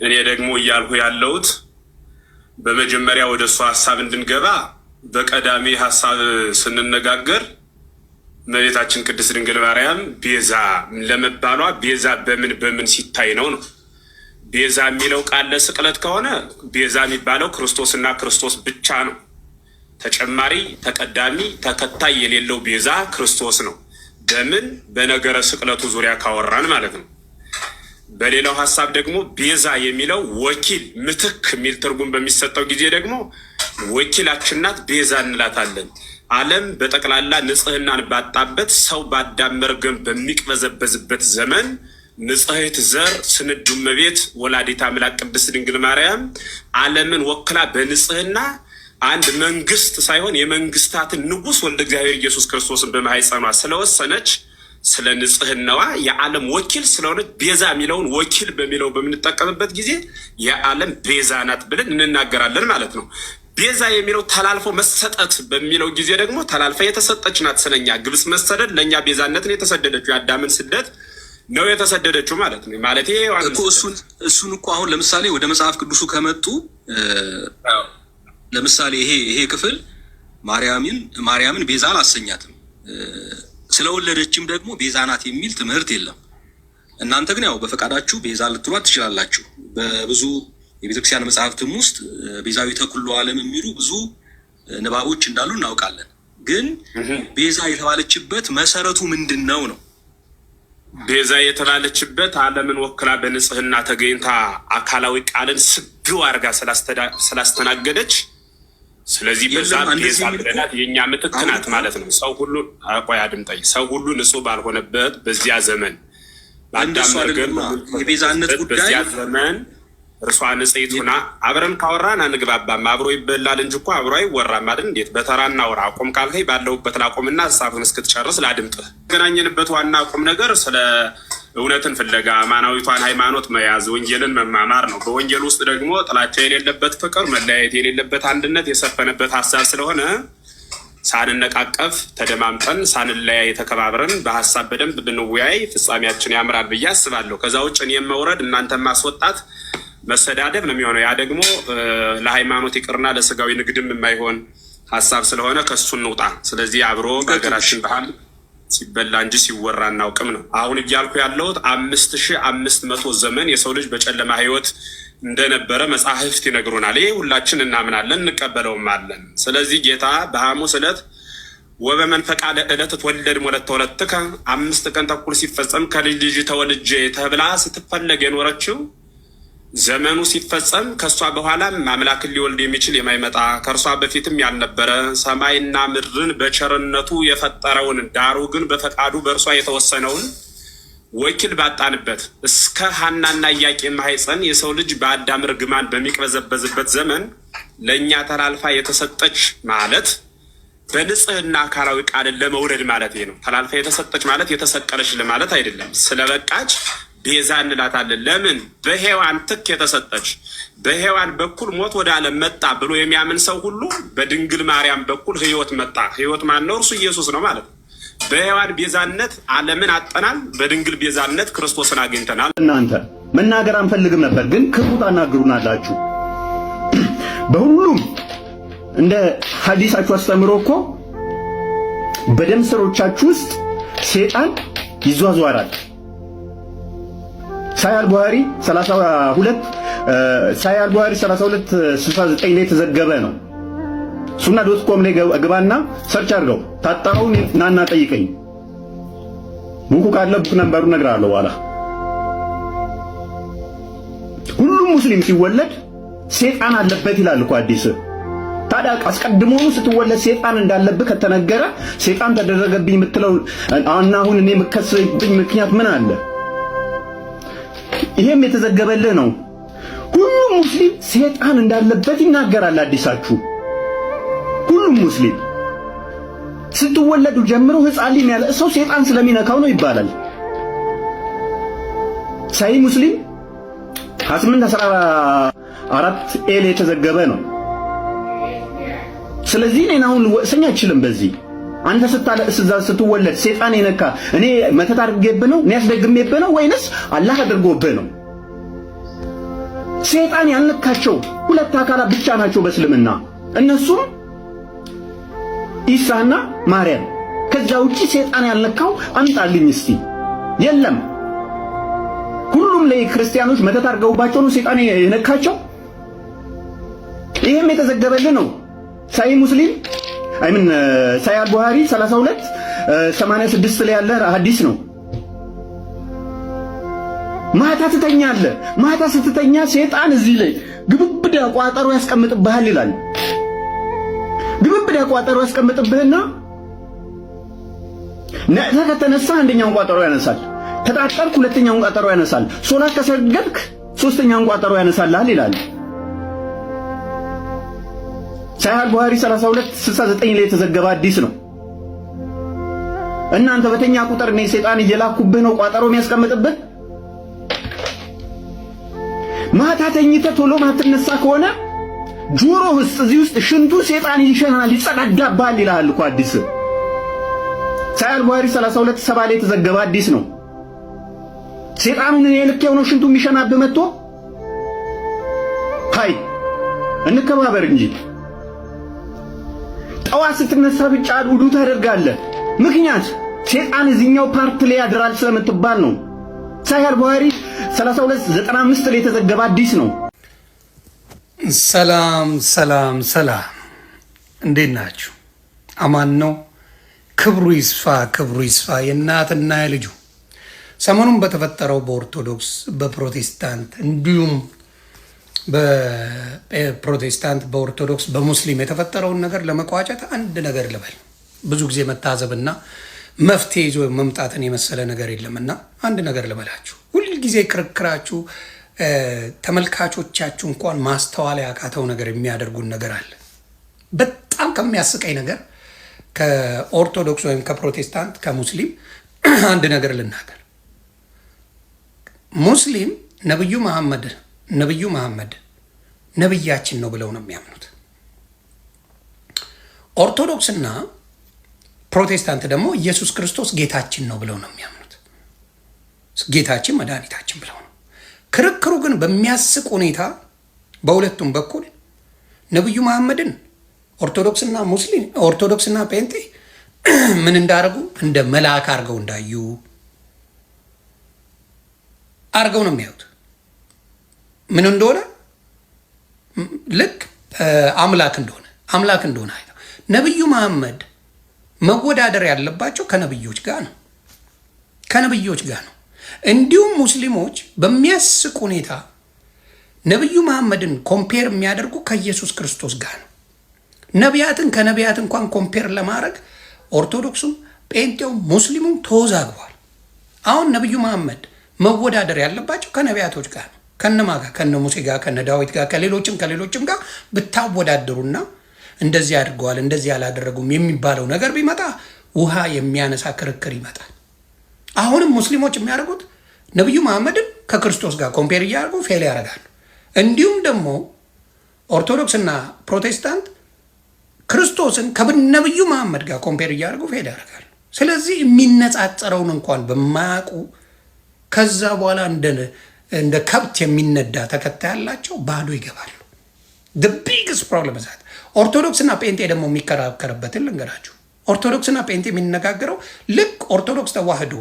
እኔ ደግሞ እያልሁ ያለሁት በመጀመሪያ ወደ እሱ ሀሳብ እንድንገባ በቀዳሚ ሀሳብ ስንነጋገር እመቤታችን ቅድስት ድንግል ማርያም ቤዛ ለመባሏ ቤዛ በምን ሲታይ ነው? ቤዛ የሚለው ቃል ለስቅለት ከሆነ ቤዛ የሚባለው ክርስቶስና ክርስቶስ ብቻ ነው። ተጨማሪ ተቀዳሚ ተከታይ የሌለው ቤዛ ክርስቶስ ነው። በምን በነገረ ስቅለቱ ዙሪያ ካወራን ማለት ነው። በሌላው ሀሳብ ደግሞ ቤዛ የሚለው ወኪል ምትክ የሚል ትርጉም በሚሰጠው ጊዜ ደግሞ ወኪላችን ናት፣ ቤዛ እንላታለን። ዓለም በጠቅላላ ንጽህናን ባጣበት ሰው በአዳም መርገም በሚቅበዘበዝበት ዘመን ንጽሕት ዘር ስንዱ እመቤት ወላዲተ አምላክ ቅድስት ድንግል ማርያም ዓለምን ወክላ በንጽህና አንድ መንግስት ሳይሆን የመንግስታትን ንጉስ ወልደ እግዚአብሔር ኢየሱስ ክርስቶስን በማህፀኗ ስለወሰነች ስለ ንጽህናዋ የዓለም ወኪል ስለሆነች ቤዛ የሚለውን ወኪል በሚለው በምንጠቀምበት ጊዜ የዓለም ቤዛ ናት ብለን እንናገራለን ማለት ነው። ቤዛ የሚለው ተላልፎ መሰጠት በሚለው ጊዜ ደግሞ ተላልፋ የተሰጠች ናት። ስለኛ ግብጽ መሰደድ ለእኛ ቤዛነትን የተሰደደችው የአዳምን ስደት ነው የተሰደደችው ማለት ነው። ማለት እኮ እሱን እኮ አሁን ለምሳሌ ወደ መጽሐፍ ቅዱሱ ከመጡ ለምሳሌ ይሄ ክፍል ማርያምን ቤዛ አላሰኛትም፣ ስለወለደችም ደግሞ ቤዛ ናት የሚል ትምህርት የለም። እናንተ ግን ያው በፈቃዳችሁ ቤዛ ልትሏት ትችላላችሁ። በብዙ የቤተክርስቲያን መጽሐፍትም ውስጥ ቤዛዊተ ኩሉ ዓለም የሚሉ ብዙ ንባቦች እንዳሉ እናውቃለን። ግን ቤዛ የተባለችበት መሰረቱ ምንድን ነው? ቤዛ የተባለችበት ዓለምን ወክላ በንጽህና ተገኝታ አካላዊ ቃልን ስግው አድርጋ ስላስተናገደች፣ ስለዚህ በዛ ቤዛ ብለናት የእኛ ምትክ ናት ማለት ነው። ሰው ሁሉ ቆይ አድምጠኝ። ሰው ሁሉ ንጹህ ባልሆነበት በዚያ ዘመን የቤዛነት ጉዳይ በዚያ ዘመን እርሷ ንጽሕት ሆና አብረን ካወራን አንግባባም። አብሮ ይበላል እንጂ እኮ አብሮ አይወራም አይደል? እንዴት በተራ እናውራ። አቁም ካልከኝ ባለሁበት ላቁምና ሀሳብን እስክትጨርስ ላድምጥህ። የተገናኘንበት ዋና ቁም ነገር ስለ እውነትን ፍለጋ አማናዊቷን ሃይማኖት መያዝ፣ ወንጌልን መማማር ነው። በወንጌል ውስጥ ደግሞ ጥላቻ የሌለበት ፍቅር፣ መለያየት የሌለበት አንድነት የሰፈነበት ሀሳብ ስለሆነ ሳንነቃቀፍ ተደማምጠን ሳንለያይ ተከባብረን በሀሳብ በደንብ ብንወያይ ፍጻሜያችን ያምራል ብዬ አስባለሁ። ከዛ ውጭ እኔም መውረድ እናንተን ማስወጣት መሰዳደብ ነው የሚሆነው። ያ ደግሞ ለሃይማኖት ይቅርና ለስጋዊ ንግድም የማይሆን ሀሳብ ስለሆነ ከሱ እንውጣ። ስለዚህ አብሮ በሀገራችን ባህል ሲበላ እንጂ ሲወራ እናውቅም ነው አሁን እያልኩ ያለሁት። 5500 ዘመን የሰው ልጅ በጨለማ ህይወት እንደነበረ መጽሐፍት ይነግሩናል። ይሄ ሁላችን እናምናለን፣ እንቀበለውም አለን። ስለዚህ ጌታ በሐሙስ ዕለት ወበመንፈቃ ዕለት ትወለድ ሞለት ተወለድከ 5 ቀን ተኩል ሲፈጸም ከልጅ ልጅ ተወልጄ ተብላ ስትፈለግ የኖረችው ዘመኑ ሲፈጸም ከእሷ በኋላም አምላክን ሊወልድ የሚችል የማይመጣ ከእርሷ በፊትም ያልነበረ ሰማይና ምድርን በቸርነቱ የፈጠረውን ዳሩ ግን በፈቃዱ በእርሷ የተወሰነውን ወኪል ባጣንበት እስከ ሐናና ኢያቄም ማኅፀን የሰው ልጅ በአዳም ርግማን በሚቅበዘበዝበት ዘመን ለእኛ ተላልፋ የተሰጠች ማለት በንጽህና አካላዊ ቃልን ለመውለድ ማለት ነው። ተላልፋ የተሰጠች ማለት የተሰቀለች ለማለት አይደለም። ስለበቃች ቤዛ እንላታለን። ለምን? በሔዋን ትክ የተሰጠች በሔዋን በኩል ሞት ወደ ዓለም መጣ ብሎ የሚያምን ሰው ሁሉ በድንግል ማርያም በኩል ሕይወት መጣ። ሕይወት ማን ነው? እርሱ ኢየሱስ ነው ማለት ነው። በሔዋን ቤዛነት ዓለምን አጠናል፣ በድንግል ቤዛነት ክርስቶስን አግኝተናል። እናንተ መናገር አንፈልግም ነበር፣ ግን ክፉ ታናግሩናላችሁ። በሁሉም እንደ ሐዲሳችሁ አስተምሮ እኮ በደም ስሮቻችሁ ውስጥ ሴጣን ይዟዟራል። ሳያል ቡሃሪ 3269 ላይ ተዘገበ ነው። ሱና.com ላይ ግባና ሰርች አድርገው ታጣውን ናና ጠይቀኝ። ቡኩ ካለ ቡክ ነምበሩ እነግርሃለሁ። በኋላ ሁሉም ሙስሊም ሲወለድ ሴጣን አለበት ይላል እኮ አዲስ። ታዲያ አስቀድሞኑ ስትወለድ ሴጣን እንዳለብህ ከተነገረ ሴጣን ተደረገብኝ የምትለው አሁን እኔ የምከስብኝ ምክንያት ምን አለ? ይሄም የተዘገበልህ ነው። ሁሉም ሙስሊም ሴጣን እንዳለበት ይናገራል አዲሳችሁ። ሁሉም ሙስሊም ስትወለዱ ጀምሮ ሕፃን ያለ ሰው ሴጣን ስለሚነካው ነው ይባላል። ሳይ ሙስሊም 2814 ኤል የተዘገበ ነው። ስለዚህ እኔን አሁን ወሰኛ አይችልም በዚህ አንተ ስትወለድ ሴጣን የነካ እኔ መተት አድርጌብህ ነው? እኔ አስደግሜብህ ነው? ወይንስ አላህ አድርጎብህ ነው? ሴጣን ያልነካቸው ሁለት አካላት ብቻ ናቸው በእስልምና፣ እነሱም ኢሳና ማርያም። ከዛ ውጪ ሴጣን ያልነካው አምጣልኝ እስቲ። የለም። ሁሉም ላይ ክርስቲያኖች መተት አድርገውባቸው ነው ሴጣን የነካቸው። ይሄም የተዘገበልህ ነው። ሳይ ሙስሊም ሳያል ቡሃሪ 3286 ላይ ያለ ሐዲስ ነው። ማታ ትተኛለህ። ማታ ስትተኛ ሴጣን እዚህ ላይ ግብብዳ ቋጠሮ ያስቀምጥብሃል ይላል። ግብብዳ ቋጠሮ ያስቀምጥብህና ነቅተህ ከተነሳ አንደኛውን ቋጠሮ ያነሳል። ተጣጣርክ፣ ሁለተኛውን ቋጠሮ ያነሳል። ሶላት ከሰገድክ ሶስተኛውን ቋጠሮ ያነሳልሃል ይላል። ሳይሃል ቡሃሪ 3269 ላይ የተዘገበ ሐዲስ ነው። እናንተ በተኛ ቁጥር እኔ ሴጣን እየላኩብህ ነው ቋጠሮ የሚያስቀምጥብህ። ማታ ተኝተህ ቶሎ ማትነሳ ከሆነ ጆሮ ውስጥ እዚህ ውስጥ ሽንቱ ሴጣን ይሸናል ይጸዳዳባል ይላል እኮ አዲስ ሳያል ቡኻሪ 32:7 ላይ የተዘገበ አዲስ ነው። ሴጣኑን እኔ ልክ የሆነው ሽንቱ የሚሸናብህ መጥቶ ሃይ እንከባበር እንጂ ጠዋት ስትነሳ ብቻ ውዱ ታደርጋለህ። ምክንያት ሴጣን እዚህኛው ፓርት ላይ ያድራል ስለምትባል ነው። ሳያል ቡኻሪ 32:95 ላይ የተዘገበ አዲስ ነው። ሰላም ሰላም ሰላም፣ እንዴት ናችሁ? አማን ነው? ክብሩ ይስፋ ክብሩ ይስፋ የእናትና የልጁ። ሰሞኑን በተፈጠረው በኦርቶዶክስ በፕሮቴስታንት እንዲሁም በፕሮቴስታንት በኦርቶዶክስ በሙስሊም የተፈጠረውን ነገር ለመቋጨት አንድ ነገር ልበል። ብዙ ጊዜ መታዘብና መፍትሄ ይዞ መምጣትን የመሰለ ነገር የለምና አንድ ነገር ልበላችሁ። ሁልጊዜ ክርክራችሁ ተመልካቾቻችሁ እንኳን ማስተዋል ያቃተው ነገር የሚያደርጉን ነገር አለ። በጣም ከሚያስቀኝ ነገር ከኦርቶዶክስ ወይም ከፕሮቴስታንት ከሙስሊም አንድ ነገር ልናገር። ሙስሊም ነብዩ መሐመድ ነብያችን ነው ብለው ነው የሚያምኑት። ኦርቶዶክስና ፕሮቴስታንት ደግሞ ኢየሱስ ክርስቶስ ጌታችን ነው ብለው ነው የሚያምኑት። ጌታችን መድኃኒታችን ብለው ነው። ክርክሩ ግን በሚያስቅ ሁኔታ በሁለቱም በኩል ነብዩ መሐመድን ኦርቶዶክስና ጴንጤ ምን እንዳደረጉ እንደ መልአክ አድርገው እንዳዩ አድርገው ነው የሚያዩት። ምን እንደሆነ ልክ አምላክ እንደሆነ አይተው። ነብዩ መሐመድ መወዳደር ያለባቸው ከነብዮች ጋር ነው። እንዲሁም ሙስሊሞች በሚያስቅ ሁኔታ ነብዩ መሐመድን ኮምፔር የሚያደርጉ ከኢየሱስ ክርስቶስ ጋር ነው። ነቢያትን ከነቢያት እንኳን ኮምፔር ለማድረግ ኦርቶዶክሱም ጴንጤውም ሙስሊሙም ተወዛግቧል። አሁን ነብዩ መሐመድ መወዳደር ያለባቸው ከነቢያቶች ጋር ነው። ከነማ ጋር? ከነ ሙሴ ጋር፣ ከነ ዳዊት ጋር፣ ከሌሎችም ጋር ብታወዳደሩና እንደዚህ አድርገዋል እንደዚህ አላደረጉም የሚባለው ነገር ቢመጣ ውሃ የሚያነሳ ክርክር ይመጣል። አሁንም ሙስሊሞች የሚያደርጉት ነብዩ መሐመድን ከክርስቶስ ጋር ኮምፔር እያደረጉ ፌል ያደርጋሉ። እንዲሁም ደግሞ ኦርቶዶክስና ፕሮቴስታንት ክርስቶስን ከነብዩ መሐመድ ጋር ኮምፔር እያደረጉ ፌል ያደርጋሉ። ስለዚህ የሚነጻጸረውን እንኳን በማያውቁ ከዛ በኋላ እንደ ከብት የሚነዳ ተከታይ ያላቸው ባዶ ይገባሉ። the biggest problem is that ኦርቶዶክስና ጴንጤ ደግሞ የሚከራከርበትን ልንገራችሁ። ኦርቶዶክስና ጴንጤ የሚነጋገረው ልክ ኦርቶዶክስ ተዋህዶ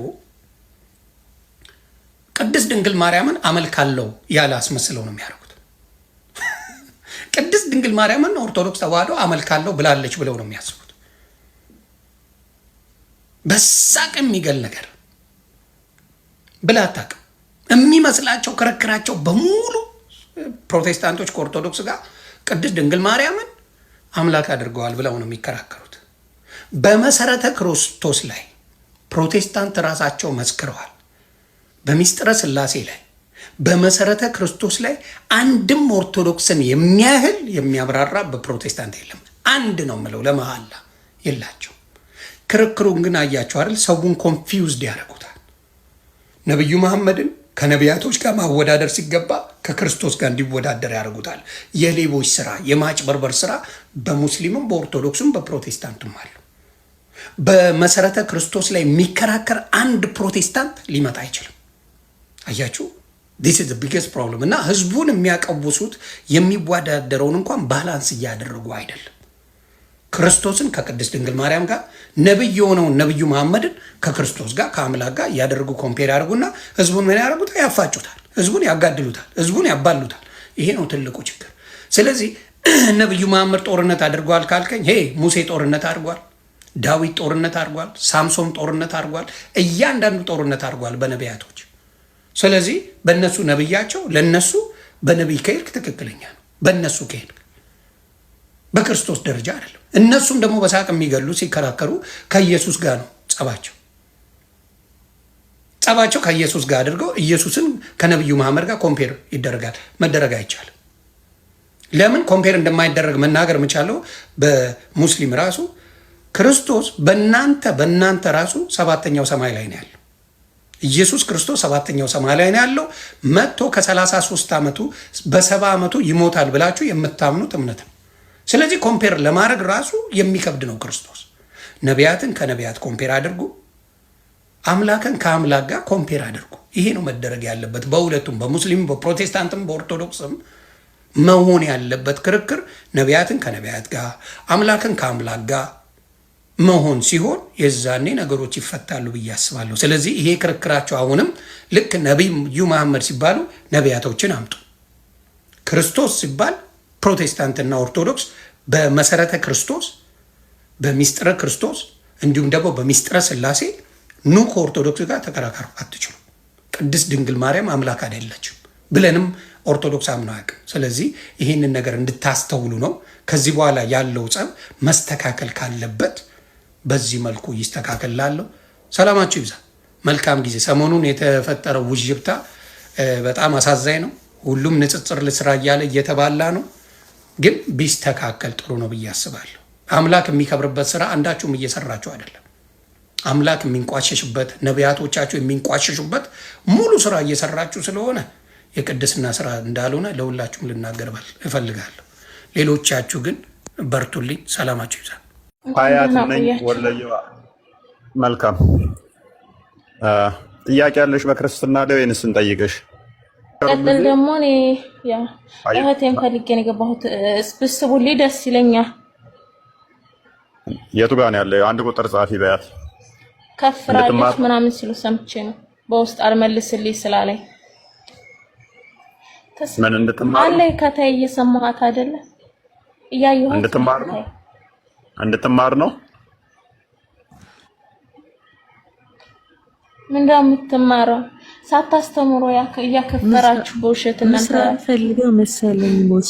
ቅድስት ድንግል ማርያምን አመልካለሁ ያለ አስመስለው ነው የሚያደርጉት። ቅድስት ድንግል ማርያምን ኦርቶዶክስ ተዋህዶ አመልካለሁ ብላለች ብለው ነው የሚያስቡት። በሳቅ የሚገል ነገር ብላ አታውቅም። የሚመስላቸው ክርክራቸው በሙሉ ፕሮቴስታንቶች ከኦርቶዶክስ ጋር ቅድስት ድንግል ማርያምን አምላክ አድርገዋል ብለው ነው የሚከራከሩት። በመሰረተ ክርስቶስ ላይ ፕሮቴስታንት ራሳቸው መስክረዋል። በሚስጥረ ሥላሴ ላይ በመሰረተ ክርስቶስ ላይ አንድም ኦርቶዶክስን የሚያህል የሚያብራራ በፕሮቴስታንት የለም። አንድ ነው የምለው ለመሐላ የላቸው። ክርክሩን ግን አያቸው አይደል? ሰውን ኮንፊውዝድ ያደርጉታል። ነብዩ መሐመድን ከነቢያቶች ጋር ማወዳደር ሲገባ ከክርስቶስ ጋር እንዲወዳደር ያደርጉታል። የሌቦች ስራ፣ የማጭበርበር ስራ በሙስሊምም በኦርቶዶክስም በፕሮቴስታንትም አሉ። በመሰረተ ክርስቶስ ላይ የሚከራከር አንድ ፕሮቴስታንት ሊመጣ አይችልም። አያችሁ፣ this is the biggest problem። እና ህዝቡን የሚያቀውሱት የሚወዳደረውን እንኳን ባላንስ እያደረጉ አይደለም። ክርስቶስን ከቅድስት ድንግል ማርያም ጋር ነብይ የሆነውን ነብዩ መሐመድን ከክርስቶስ ጋር ከአምላክ ጋር ያደርጉ ኮምፔር ያደርጉና ህዝቡን ምን ያደርጉታል? ያፋጩታል። ህዝቡን ያጋድሉታል። ህዝቡን ያባሉታል። ይሄ ነው ትልቁ ችግር። ስለዚህ ነብዩ መሐመድ ጦርነት አድርጓል ካልከኝ፣ ሙሴ ጦርነት አድርጓል፣ ዳዊት ጦርነት አድርጓል፣ ሳምሶን ጦርነት አድርጓል፣ እያንዳንዱ ጦርነት አድርጓል በነቢያቶች። ስለዚህ በእነሱ ነብያቸው ለነሱ በነቢይ ከሄድክ ትክክለኛ ነው። በእነሱ ከሄድክ በክርስቶስ ደረጃ አይደለም። እነሱም ደግሞ በሳቅ የሚገሉ ሲከራከሩ ከኢየሱስ ጋር ነው ጸባቸው ከኢየሱስ ጋር አድርገው ኢየሱስን ከነብዩ መሐመድ ጋር ኮምፔር ይደረጋል። መደረግ አይቻልም። ለምን ኮምፔር እንደማይደረግ መናገር የምቻለው በሙስሊም ራሱ ክርስቶስ በእናንተ ራሱ 7ኛው ሰማይ ላይ ነው ያለው። ኢየሱስ ክርስቶስ 7ኛው ሰማይ ላይ ነው ያለው። መጥቶ ከ33 ዓመቱ በ70 ዓመቱ ይሞታል ብላችሁ የምታምኑት እምነት ነው። ስለዚህ ኮምፔር ለማድረግ ራሱ የሚከብድ ነው። ክርስቶስ ነቢያትን ከነቢያት ኮምፔር አድርጉ፣ አምላክን ከአምላክ ጋር ኮምፔር አድርጉ። ይሄ ነው መደረግ ያለበት። በሁለቱም በሙስሊም በፕሮቴስታንትም በኦርቶዶክስም መሆን ያለበት ክርክር ነቢያትን ከነቢያት ጋር አምላክን ከአምላክ ጋር መሆን ሲሆን የዛኔ ነገሮች ይፈታሉ ብዬ አስባለሁ። ስለዚህ ይሄ ክርክራቸው አሁንም ልክ ነቢዩ መሐመድ ሲባሉ ነቢያቶችን አምጡ፣ ክርስቶስ ሲባል ፕሮቴስታንትና ኦርቶዶክስ በመሰረተ ክርስቶስ በሚስጥረ ክርስቶስ እንዲሁም ደግሞ በሚስጥረ ስላሴ ኑ ከኦርቶዶክስ ጋር ተከራከሩ አትችሉ። ቅድስት ድንግል ማርያም አምላክ አይደለችም ብለንም ኦርቶዶክስ አምኖ አያውቅም። ስለዚህ ይህንን ነገር እንድታስተውሉ ነው። ከዚህ በኋላ ያለው ጸብ መስተካከል ካለበት በዚህ መልኩ ይስተካከል። ላለው ሰላማችሁ ይብዛ። መልካም ጊዜ። ሰሞኑን የተፈጠረው ውዥብታ በጣም አሳዛኝ ነው። ሁሉም ንጽጽር ልስራ እያለ እየተባላ ነው። ግን ቢስተካከል ጥሩ ነው ብዬ አስባለሁ። አምላክ የሚከብርበት ስራ አንዳችሁም እየሰራችሁ አይደለም። አምላክ የሚንቋሸሽበት ነቢያቶቻችሁ የሚንቋሸሹበት ሙሉ ስራ እየሰራችሁ ስለሆነ የቅድስና ስራ እንዳልሆነ ለሁላችሁም ልናገር እፈልጋለሁ። ሌሎቻችሁ ግን በርቱልኝ። ሰላማችሁ ይብዛ። ሀያት ነኝ ወለየዋ። መልካም ጥያቄ ያለሽ በክርስትና ላይ ወይንስ እንጠይቅሽ? ቀጥል። ደግሞ እኔ እህቴን ፈልጌ ነው የገባሁት። ብስቡልኝ ደስ ይለኛል። የቱ ጋር ነው ያለ? አንድ ቁጥር ጻፊ በያት። ከፍራለች ምናምን ሲሉ ሰምቼ ነው በውስጥ አልመልስልኝ ስላለኝ ምን እንድትማር አለ ከታይ እየሰማሃት አይደለ? እያየሁት እንድትማር ነው። ምን እንደምትማረው ሳታስተምሮ እያከፈራችሁ በውሸት እናንተ ፈልገው መሰለኝ ቦስ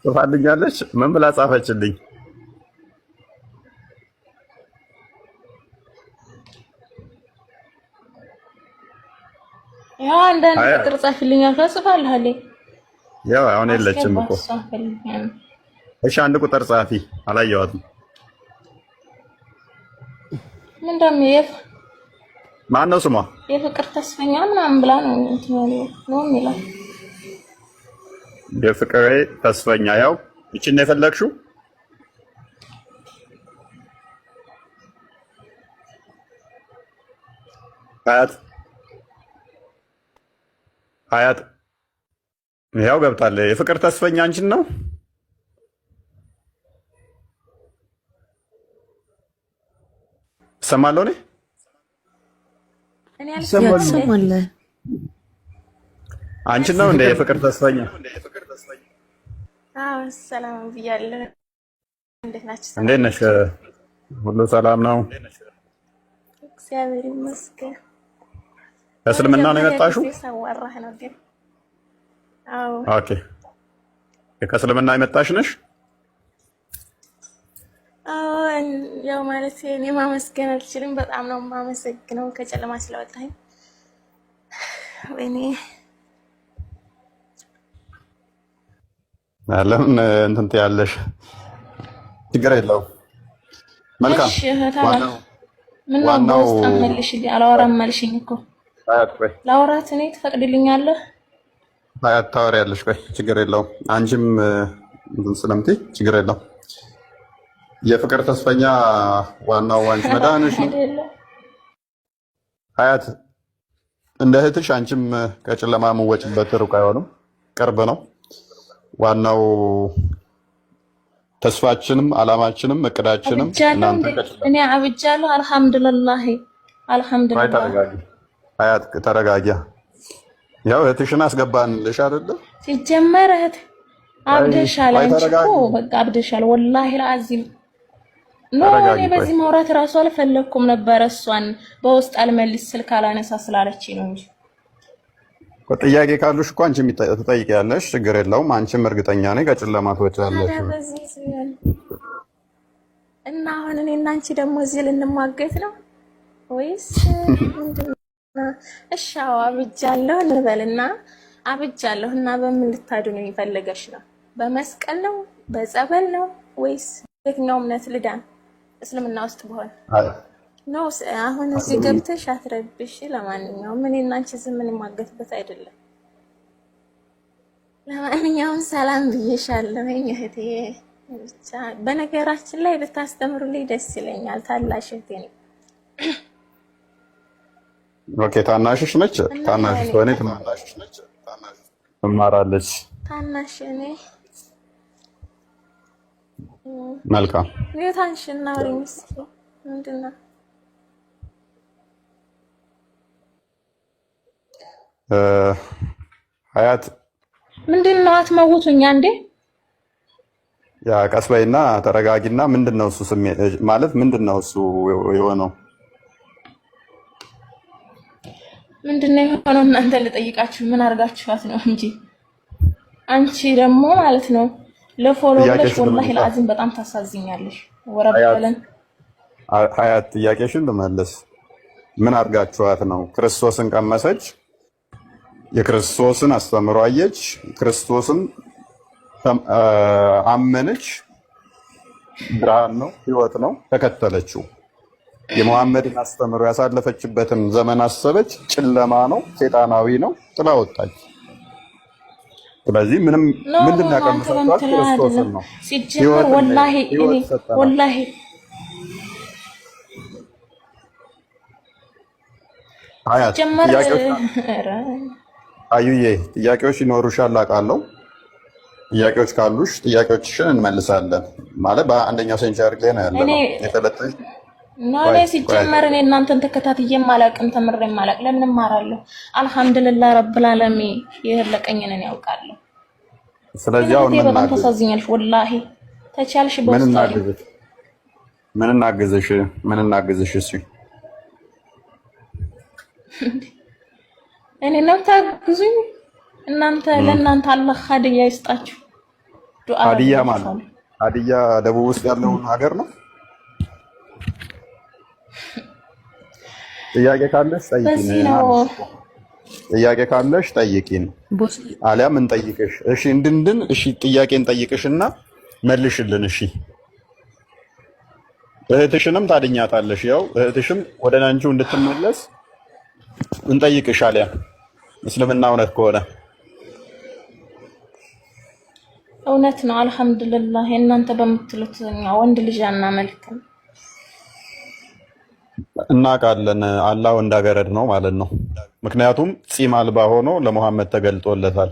ጽፋልኛለች። ምን ብላ ጻፈችልኝ? ያው አንዳንድ ቁጥር ጻፍልኛል ከጽፋለህ። ያው አሁን የለችም እኮ። እሺ አንድ ቁጥር ጻፊ። አላየዋትም። ምንድነው ማን ነው ስሟ? የፍቅር ተስፈኛ ምናምን ብላ ነው ነው የሚለው። የፍቅር ተስፈኛ። ያው እቺን ነው የፈለግሽው? ሀያት ያው ገብታለች። የፍቅር ተስፈኛ አንቺን ነው? ሰማለሁ እኔ ሰማለሁ። አንቺን ነው እንደ የፍቅር ተስፈኛ? አዎ ሰላም ብያለሁ። እንዴት ናችሁ? እንዴት ነሽ? ሁሉ ሰላም ነው? እግዚአብሔር ይመስገን። ከእስልምና ነው የመጣሽው? ሰዋራህ ነው ግን? አዎ። ኦኬ። ከእስልምና የመጣሽ ነሽ? አዎ። ያው ማለት እኔ ማመስገን አልችልም። በጣም ነው የማመሰግነው ከጨለማ ስለወጣኝ። ወይኔ ለምን እንትን ትያለሽ? ችግር የለውም። መልካም። እሺ ምነው በውስጥ መልሽልኝ። አላወራም መልሽኝ እኮ ላውራት እኔ ትፈቅድልኛለህ? ሀያት ታወሪያለሽ። ቆይ ችግር የለውም። አንቺም እንትን ስለምትይ ችግር የለውም። የፍቅር ተስፈኛ ዋናው አንቺ መድኃኒትሽ ነው ሀያት። እንደ እህትሽ አንቺም ከጨለማ የምወጭበት ሩቅ አይሆንም፣ ቅርብ ነው። ዋናው ተስፋችንም አላማችንም እቅዳችንም እኔ አብጃለሁ። አልሐምዱሊላህ አልሐምዱሊላህ። ሀያት ተረጋጊ። ያው እህትሽን አስገባንልሽ አይደለ? ሲጀመር እህት አብደሻል። አንቺ እኮ በቃ አብደሻል። ወላሂ ለአዚም እኔ በዚህ ማውራት እራሱ አልፈለኩም ነበር። እሷን በውስጥ አልመልስ ስልክ አላነሳ ስላለች ነው እንጂ ጥያቄ ካሉሽ እኮ አንቺም ትጠይቂያለሽ። ችግር የለውም። አንቺም እርግጠኛ ነኝ ከጨለማ ትወጫለሽ። እና አሁን እኔ እና አንቺ ደግሞ እዚህ ልንሟገት ነው ወይስ ምንድን ነው? እሺ አብጃለሁ እንበልና አብጃለሁ እና በምን ልታድኑ ይፈልገሽ ነው? በመስቀል ነው? በጸበል ነው? ወይስ የትኛው እምነት ልዳን? እስልምና ውስጥ በሆነ ነው። አሁን እዚህ ገብተሽ አትረብሽ። ለማንኛውም እኔ እና አንቺ ዝም ምን ማገትበት አይደለም። ለማንኛውም ሰላም ብዬሻለሁ እህቴ። ብቻ በነገራችን ላይ ብታስተምሩልኝ ደስ ይለኛል። ታላሽ እህቴ ነኝ። ኦኬ ታናሽሽ ነች? ታናሽሽ ወኔ ታናሽሽ ነች? ትማራለች። ታናሽ እኔ መልካም ኔታንሽና ወሪምስ ምንድነው? ሀያት ምንድነው? አትመውቱኛ እንዴ? ያ ቀስበይና ተረጋጊና። ምንድነው እሱ ስሜት ማለት ምንድነው እሱ የሆነው? ምንድነው የሆነው? እናንተ ልጠይቃችሁ ምን አርጋችኋት ነው እንጂ አንቺ ደግሞ ማለት ነው ለፎሎ ብለሽ ወላሂ ለአዚም በጣም ታሳዝኛለሽ። ወረበለን ሀያት ጥያቄሽን ልመልስ። ምን አርጋችኋት ነው? ክርስቶስን ቀመሰች፣ የክርስቶስን አስተምሮ አየች፣ ክርስቶስን አመነች። ብርሃን ነው፣ ህይወት ነው፣ ተከተለችው። የመሐመድን አስተምሮ ያሳለፈችበትን ዘመን አሰበች፣ ጨለማ ነው፣ ሴጣናዊ ነው፣ ጥላ ወጣች። ስለዚህ ምንድን ያቀመሰባት ክርስቶስን ነው። ሲጀመር ወላሂ አዩዬ ጥያቄዎች ይኖሩሻል አውቃለሁ። ጥያቄዎች ካሉሽ ጥያቄዎችሽን እንመልሳለን። ማለት በአንደኛው ሴንቸሪ ላይ ነው ያለነው የተለጠኝ ነው። ሲጀመር እኔ እናንተን ተከታትዬም አላውቅም ተምሬም አላውቅም። ለምን እማራለሁ? አልሐምዱሊላህ ረብል ዓለሚን የለቀኝን እኔ ያውቃለሁ። ስለዚህ አሁን በጣም ተሳዝኛለሽ ወላሂ። ተቻልሽ በውስጣሪ ምን እናግዝሽ? እሺ እኔ ነው ታግዙኝ እናንተ። ለእናንተ አላህ ሀዲያ ይስጣችሁ። ዱአ ሀዲያ ማለት ሀዲያ ደቡብ ውስጥ ያለው ሀገር ነው። ጥያቄ ካለሽ ጠይቂን፣ አሊያም እንጠይቅሽ። እሺ እንድንድን እሺ ጥያቄን ጠይቅሽና መልሽልን። እሺ እህትሽንም ታድኛታለሽ። ያው እህትሽም ወደ አንቺው እንድትመለስ እንጠይቅሽ። አሊያም እስልምና እውነት ከሆነ እውነት ነው። አልሐምዱሊላህ እናንተ በምትሉት ወንድ ልጅ አናመልክም። እናውቃለን። አላህ ወንዳገረድ ነው ማለት ነው። ምክንያቱም ጺም አልባ ሆኖ ለሙሐመድ ተገልጦለታል።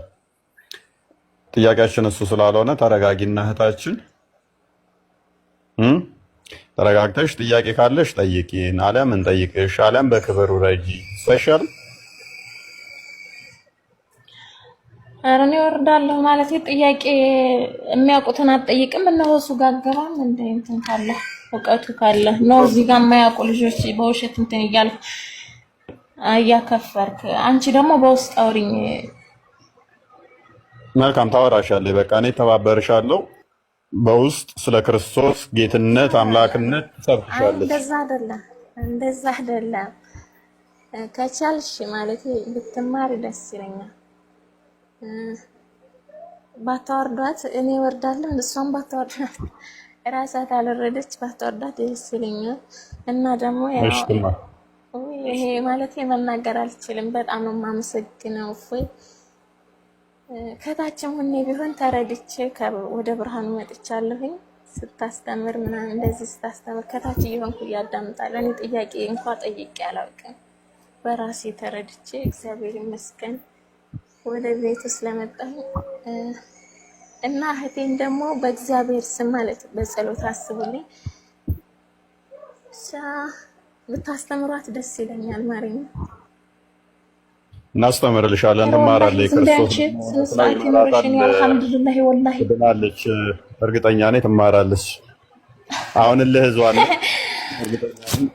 ጥያቄያችን እሱ ስላልሆነ ተረጋጊና እህታችን ተረጋግተሽ ጥያቄ ካለሽ ጠይቂን፣ አሊያም እንጠይቅሽ፣ አሊያም በክብር ውረጂ። ስፔሻል ኧረ እኔ እወርዳለሁ ማለት ጥያቄ የሚያውቁትን አትጠይቅም። እነሆ እሱ ጋር ገባም እንደ እንትን ካለ እውቀቱ ካለ ነው። እዚህ ጋር የማያውቁ ልጆች በውሸት እንትን እያልኩ እያከፈርክ፣ አንቺ ደግሞ በውስጥ አውሪኝ። መልካም ታወራሻለህ። በቃ እኔ ተባበርሻለሁ። በውስጥ ስለ ክርስቶስ ጌትነት አምላክነት ትሰብክሻለች። እንደዛ አይደለም። ከቻልሽ ማለት ብትማሪ ደስ ይለኛል። ባታወርዷት እኔ ወርዳለሁ፣ እሷም ባታወርዷት ራሳት አልወረደች ባታወርዷት ደስ ይለኛል። እና ደግሞ ይሄ ማለት መናገር አልችልም። በጣም ነው የማመሰግነው። እፎይ ከታችም ሁኔ ቢሆን ተረድቼ ወደ ብርሃኑ መጥቻለሁኝ። ስታስተምር ምናምን እንደዚህ ስታስተምር ከታች እየሆንኩ እያዳምጣለሁ። እኔ ጥያቄ እንኳን ጠይቄ አላውቅም። በራሴ ተረድቼ እግዚአብሔር ይመስገን ወደ ቤቱ ስለመጣሁ እና እህቴን ደግሞ በእግዚአብሔር ስም ማለት በጸሎት አስቡልኝ። ብታስተምሯት ደስ ይለኛል። ማርያም እናስተምርልሻለን፣ ትማራለች። ክርስቶስ አልሐምዱሊላህ ወላሂ ትላለች። እርግጠኛ ነኝ ትማራለች። አሁን ለህዝዋን እርግጠኛ ነኝ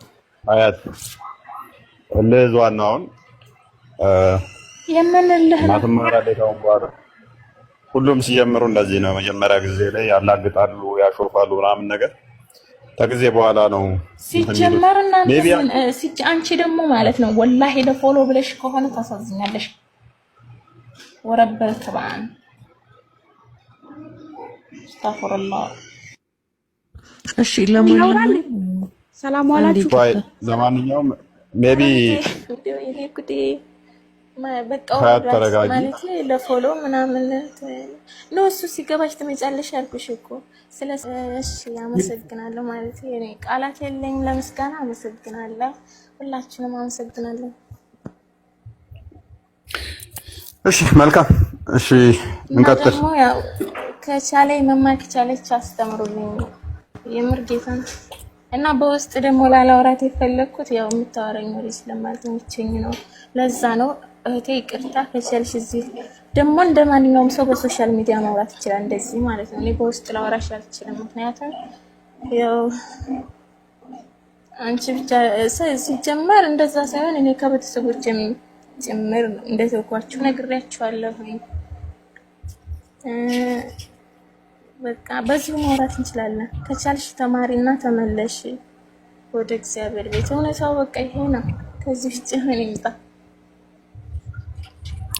አያት ለህዝዋን ነው አሁን የምንልህ ነው ትማራለች። አሁን በኋላ ሁሉም ሲጀምሩ እንደዚህ ነው። መጀመሪያ ጊዜ ላይ ያላግጣሉ፣ ያሾፋሉ ምናምን ነገር ከጊዜ በኋላ ነው ሲጀመር። እናንተ አንቺ ደግሞ ማለት ነው ወላሂ ለፎሎ ብለሽ ከሆነ ታሳዝኛለሽ። ወረበል ተባን አስተግፊሩላህ። እሺ ለማንኛውም ሰላም ዋላችሁ። ለማንኛውም ሜቢ በቃ ማለት ለፎሎ ምናምን ነው እሱ ሲገባሽ ትመጫለሽ አልኩሽ እኮ። እሺ አመሰግናለሁ ማለት እኔ ቃላት የለኝም ለምስጋና። አመሰግናለሁ፣ ሁላችንም አመሰግናለሁ። እሺ መልካም። እሺ እንቀጥል። ያው ከቻለ መማር ከቻለች አስተምሩልኝ የምር ጌታን እና በውስጥ ደግሞ ላላወራት የፈለኩት ያው የምታወራኝ ወሬ ስለማልተመቸኝ ነው። ለዛ ነው እህቴ ይቅርታ። ከቻልሽ እዚህ ደግሞ እንደማንኛውም ሰው በሶሻል ሚዲያ ማውራት ይችላል እንደዚህ ማለት ነው። እኔ በውስጥ ላወራሽ አልችልም፣ ምክንያቱም ያው አንቺ ብቻ ሲጀመር እንደዛ ሳይሆን እኔ ከቤተሰቦቼም ጭምር እንደተውኳችሁ ነግሬያችኋለሁ። በቃ በዚሁ ማውራት እንችላለን። ከቻልሽ ተማሪና ተመለሽ ወደ እግዚአብሔር ቤት። እውነታው በቃ ይሄ ነው። ከዚህ ውጭ ምን ይምጣ?